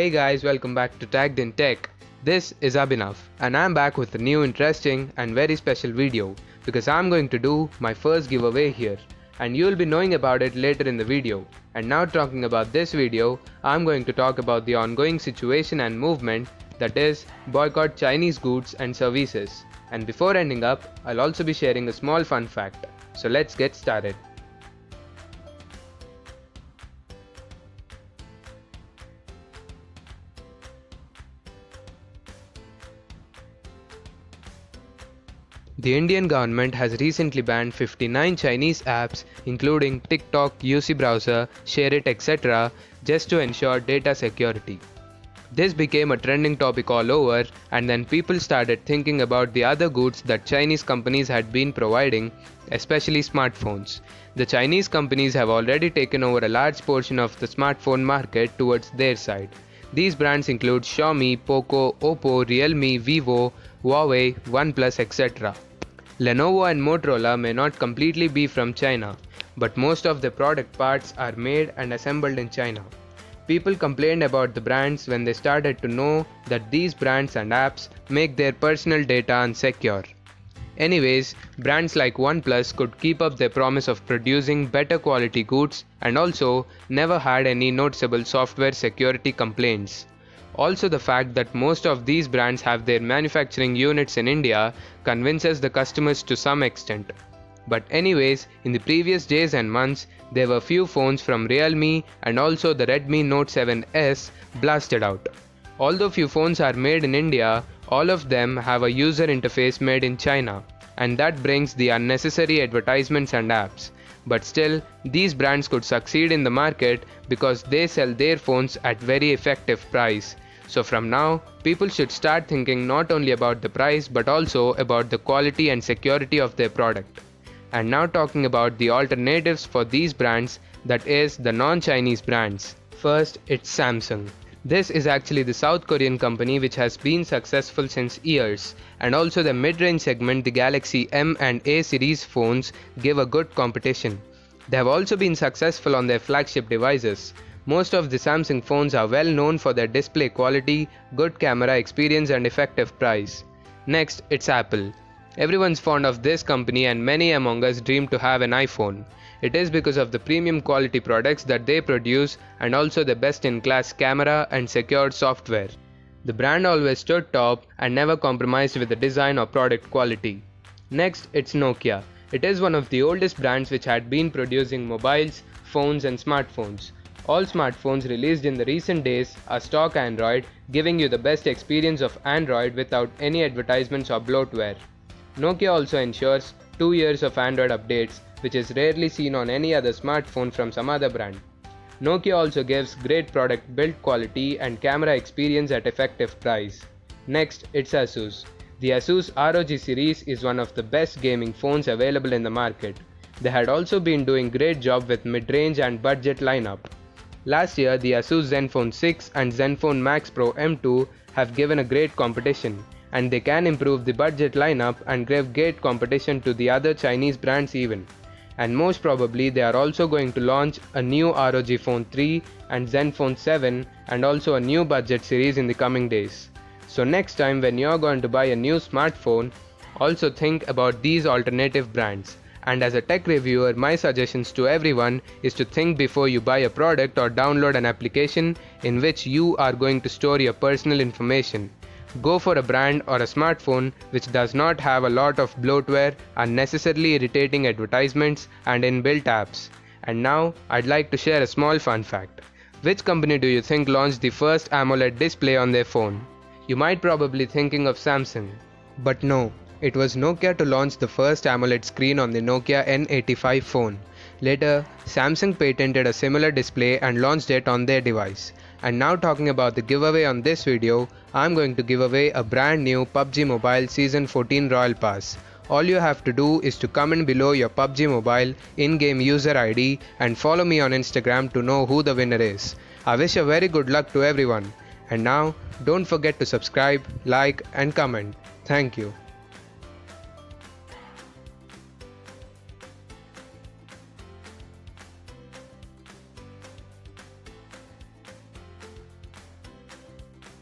Hey guys, welcome back to Tagged in Tech. This is Abhinav and I'm back with a new interesting and very special video because I'm going to do my first giveaway here and you'll be knowing about it later in the video. And now talking about this video, I'm going to talk about the ongoing situation and movement, that is boycott Chinese goods and services. And before ending up, I'll also be sharing a small fun fact. So let's get started. The Indian government has recently banned 59 Chinese apps including TikTok, UC Browser, ShareIt, etc. just to ensure data security. This became a trending topic all over, and then people started thinking about the other goods that Chinese companies had been providing, especially smartphones. The Chinese companies have already taken over a large portion of the smartphone market towards their side. These brands include Xiaomi, Poco, Oppo, Realme, Vivo, Huawei, OnePlus, etc. Lenovo and Motorola may not completely be from China, but most of the product parts are made and assembled in China. People complained about the brands when they started to know that these brands and apps make their personal data unsecure. Anyways, brands like OnePlus could keep up their promise of producing better quality goods and also never had any noticeable software security complaints. Also, the fact that most of these brands have their manufacturing units in India convinces the customers to some extent. But anyways, in the previous days and months, there were few phones from Realme and also the Redmi Note 7S blasted out. Although few phones are made in India, all of them have a user interface made in China, and that brings the unnecessary advertisements and apps. But still, these brands could succeed in the market because they sell their phones at very effective price. So from now, people should start thinking not only about the price but also about the quality and security of their product. And now talking about the alternatives for these brands, that is the non-Chinese brands. First, it's Samsung. This is actually the South Korean company which has been successful since years, and also the mid-range segment, the Galaxy M and A series phones give a good competition. They have also been successful on their flagship devices. Most of the Samsung phones are well known for their display quality, good camera experience and effective price. Next, it's Apple. Everyone's fond of this company and many among us dream to have an iPhone. It is because of the premium quality products that they produce and also the best-in-class camera and secure software. The brand always stood top and never compromised with the design or product quality. Next, it's Nokia. It is one of the oldest brands which had been producing mobiles, phones and smartphones. All smartphones released in the recent days are stock Android, giving you the best experience of Android without any advertisements or bloatware. Nokia also ensures 2 years of Android updates, which is rarely seen on any other smartphone from some other brand. Nokia also gives great product build quality and camera experience at effective price. Next, it's Asus. The Asus ROG series is one of the best gaming phones available in the market. They had also been doing great job with mid-range and budget lineup. Last year, the Asus Zenfone 6 and Zenfone Max Pro M2 have given a great competition, and they can improve the budget lineup and give great competition to the other Chinese brands even. And most probably they are also going to launch a new ROG Phone 3 and Zenfone 7 and also a new budget series in the coming days. So next time when you are going to buy a new smartphone, also think about these alternative brands. And as a tech reviewer, my suggestions to everyone is to think before you buy a product or download an application in which you are going to store your personal information. Go for a brand or a smartphone which does not have a lot of bloatware, unnecessarily irritating advertisements and inbuilt apps. And now, I'd like to share a small fun fact. Which company do you think launched the first AMOLED display on their phone? You might probably thinking of Samsung. But no. It was Nokia to launch the first AMOLED screen on the Nokia N85 phone. Later, Samsung patented a similar display and launched it on their device. And now talking about the giveaway on this video, I'm going to give away a brand new PUBG Mobile Season 14 Royal Pass. All you have to do is to comment below your PUBG Mobile in-game user ID and follow me on Instagram to know who the winner is. I wish a very good luck to everyone. And now, don't forget to subscribe, like and comment. Thank you.